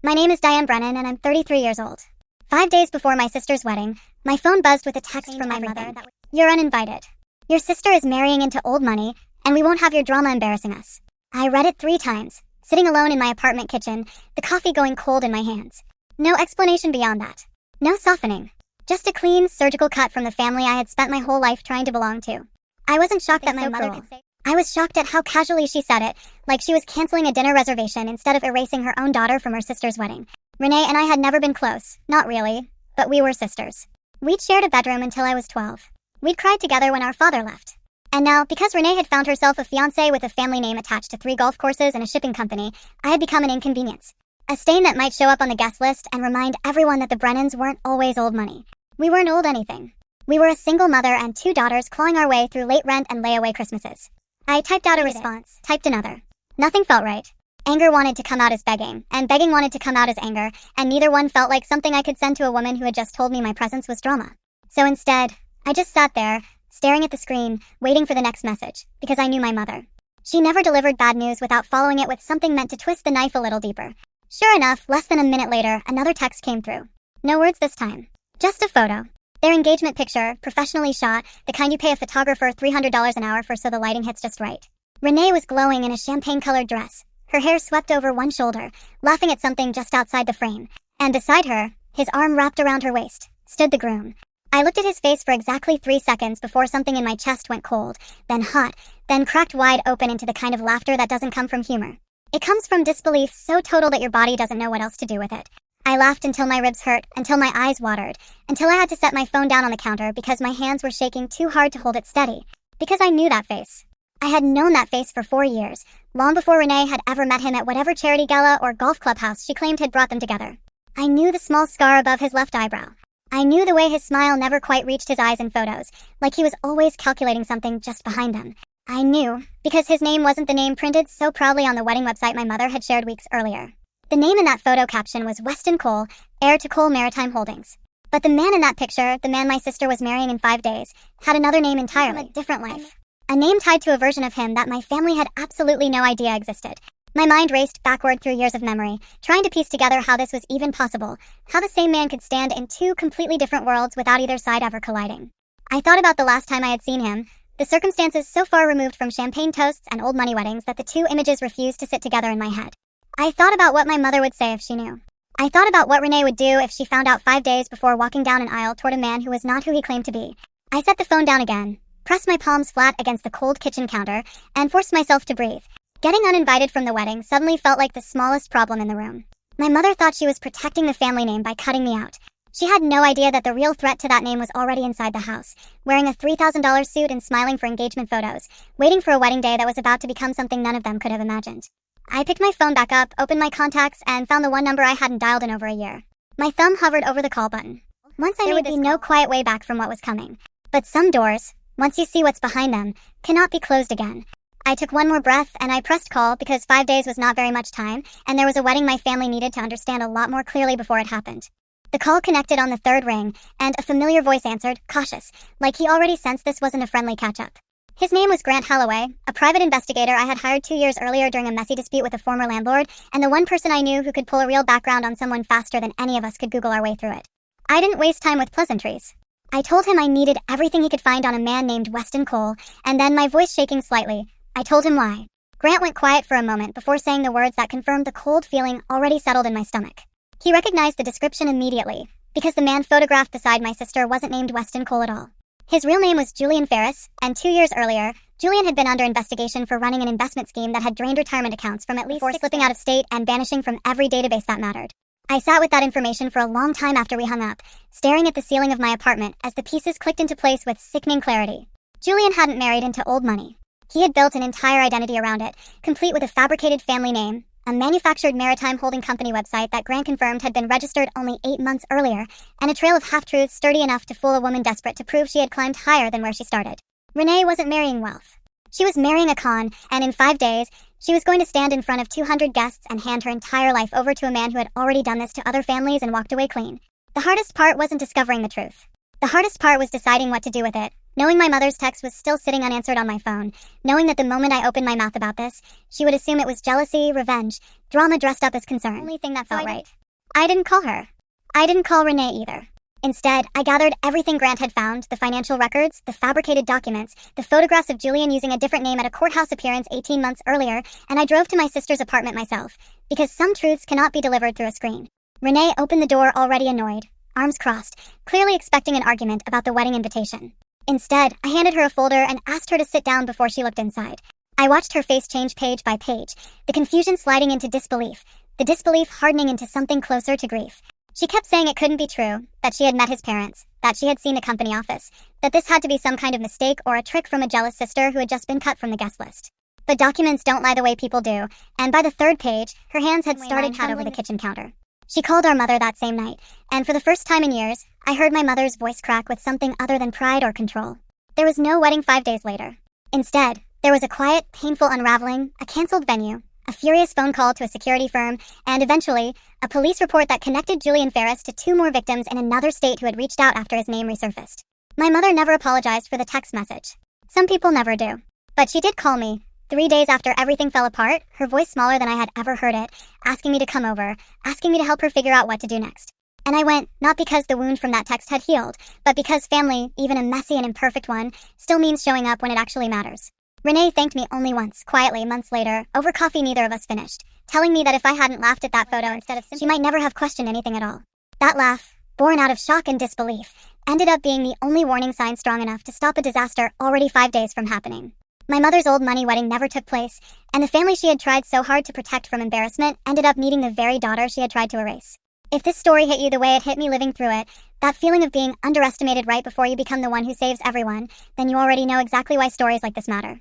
My name is Diane Brennan and I'm 33 years old. 5 days before my sister's wedding, my phone buzzed with a text from my mother. You're uninvited. Your sister is marrying into old money, and we won't have your drama embarrassing us. I read it 3 times, sitting alone in my apartment kitchen, the coffee going cold in my hands. No explanation beyond that. No softening. Just a clean, surgical cut from the family I had spent my whole life trying to belong to. I wasn't shocked that my mother could say. I was shocked at how casually she said it, like she was canceling a dinner reservation instead of erasing her own daughter from her sister's wedding. Renee and I had never been close, not really, but we were sisters. We'd shared a bedroom until I was 12. We'd cried together when our father left. And now, because Renee had found herself a fiancé with a family name attached to 3 golf courses and a shipping company, I had become an inconvenience. A stain that might show up on the guest list and remind everyone that the Brennans weren't always old money. We weren't old anything. We were a single mother and 2 daughters clawing our way through late rent and layaway Christmases. I typed out a response, typed another. Nothing felt right. Anger wanted to come out as begging, and begging wanted to come out as anger, and neither one felt like something I could send to a woman who had just told me my presence was drama. So instead, I just sat there, staring at the screen, waiting for the next message, because I knew my mother. She never delivered bad news without following it with something meant to twist the knife a little deeper. Sure enough, less than a minute later, another text came through. No words this time. Just a photo. Their engagement picture, professionally shot, the kind you pay a photographer $300 an hour for so the lighting hits just right. Renee was glowing in a champagne-colored dress, her hair swept over one shoulder, laughing at something just outside the frame. And beside her, his arm wrapped around her waist, stood the groom. I looked at his face for exactly 3 seconds before something in my chest went cold, then hot, then cracked wide open into the kind of laughter that doesn't come from humor. It comes from disbelief so total that your body doesn't know what else to do with it. I laughed until my ribs hurt, until my eyes watered, until I had to set my phone down on the counter because my hands were shaking too hard to hold it steady. Because I knew that face. I had known that face for 4 years, long before Renee had ever met him at whatever charity gala or golf clubhouse she claimed had brought them together. I knew the small scar above his left eyebrow. I knew the way his smile never quite reached his eyes in photos, like he was always calculating something just behind them. I knew, because his name wasn't the name printed so proudly on the wedding website my mother had shared weeks earlier. The name in that photo caption was Weston Cole, heir to Cole Maritime Holdings. But the man in that picture, the man my sister was marrying in 5 days, had another name entirely, a different life. A name tied to a version of him that my family had absolutely no idea existed. My mind raced backward through years of memory, trying to piece together how this was even possible, how the same man could stand in 2 completely different worlds without either side ever colliding. I thought about the last time I had seen him, the circumstances so far removed from champagne toasts and old money weddings that the 2 images refused to sit together in my head. I thought about what my mother would say if she knew. I thought about what Renee would do if she found out 5 days before walking down an aisle toward a man who was not who he claimed to be. I set the phone down again, pressed my palms flat against the cold kitchen counter, and forced myself to breathe. Getting uninvited from the wedding suddenly felt like the smallest problem in the room. My mother thought she was protecting the family name by cutting me out. She had no idea that the real threat to that name was already inside the house, wearing a $3,000 suit and smiling for engagement photos, waiting for a wedding day that was about to become something none of them could have imagined. I picked my phone back up, opened my contacts, and found the one number I hadn't dialed in over a year. My thumb hovered over the call button. Once I knew there would be no quiet way back from what was coming. But some doors, once you see what's behind them, cannot be closed again. I took one more breath and I pressed call because 5 days was not very much time, and there was a wedding my family needed to understand a lot more clearly before it happened. The call connected on the 3rd ring, and a familiar voice answered, cautious, like he already sensed this wasn't a friendly catch-up. His name was Grant Holloway, a private investigator I had hired 2 years earlier during a messy dispute with a former landlord, and the one person I knew who could pull a real background on someone faster than any of us could Google our way through it. I didn't waste time with pleasantries. I told him I needed everything he could find on a man named Weston Cole, and then, my voice shaking slightly, I told him why. Grant went quiet for a moment before saying the words that confirmed the cold feeling already settled in my stomach. He recognized the description immediately, because the man photographed beside my sister wasn't named Weston Cole at all. His real name was Julian Ferris, and 2 years earlier, Julian had been under investigation for running an investment scheme that had drained retirement accounts from at least 4 slipping out of state and vanishing from every database that mattered. I sat with that information for a long time after we hung up, staring at the ceiling of my apartment as the pieces clicked into place with sickening clarity. Julian hadn't married into old money. He had built an entire identity around it, complete with a fabricated family name, a manufactured maritime holding company website that Grant confirmed had been registered only 8 months earlier, and a trail of half-truths sturdy enough to fool a woman desperate to prove she had climbed higher than where she started. Renee wasn't marrying wealth. She was marrying a con, and in 5 days, she was going to stand in front of 200 guests and hand her entire life over to a man who had already done this to other families and walked away clean. The hardest part wasn't discovering the truth. The hardest part was deciding what to do with it, Knowing my mother's text was still sitting unanswered on my phone, knowing that the moment I opened my mouth about this, she would assume it was jealousy, revenge, drama dressed up as concern. The only thing that felt right. I didn't call her. I didn't call Renee either. Instead, I gathered everything Grant had found, the financial records, the fabricated documents, the photographs of Julian using a different name at a courthouse appearance 18 months earlier, and I drove to my sister's apartment myself, because some truths cannot be delivered through a screen. Renee opened the door already annoyed, arms crossed, clearly expecting an argument about the wedding invitation. Instead, I handed her a folder and asked her to sit down before she looked inside. I watched her face change page by page, the confusion sliding into disbelief, the disbelief hardening into something closer to grief. She kept saying it couldn't be true, that she had met his parents, that she had seen the company office, that this had to be some kind of mistake or a trick from a jealous sister who had just been cut from the guest list. But documents don't lie the way people do, and by the third page, her hands had started to over the kitchen counter. She called our mother that same night, and for the first time in years, I heard my mother's voice crack with something other than pride or control. There was no wedding 5 days later. Instead, there was a quiet, painful unraveling, a canceled venue, a furious phone call to a security firm, and eventually, a police report that connected Julian Ferris to 2 more victims in another state who had reached out after his name resurfaced. My mother never apologized for the text message. Some people never do. But she did call me, 3 days after everything fell apart, her voice smaller than I had ever heard it, asking me to come over, asking me to help her figure out what to do next. And I went, not because the wound from that text had healed, but because family, even a messy and imperfect one, still means showing up when it actually matters. Renee thanked me only once, quietly, months later, over coffee neither of us finished, telling me that if I hadn't laughed at that photo instead of she might never have questioned anything at all. That laugh, born out of shock and disbelief, ended up being the only warning sign strong enough to stop a disaster already 5 days from happening. My mother's old money wedding never took place, and the family she had tried so hard to protect from embarrassment ended up meeting the very daughter she had tried to erase. If this story hit you the way it hit me living through it, that feeling of being underestimated right before you become the one who saves everyone, then you already know exactly why stories like this matter.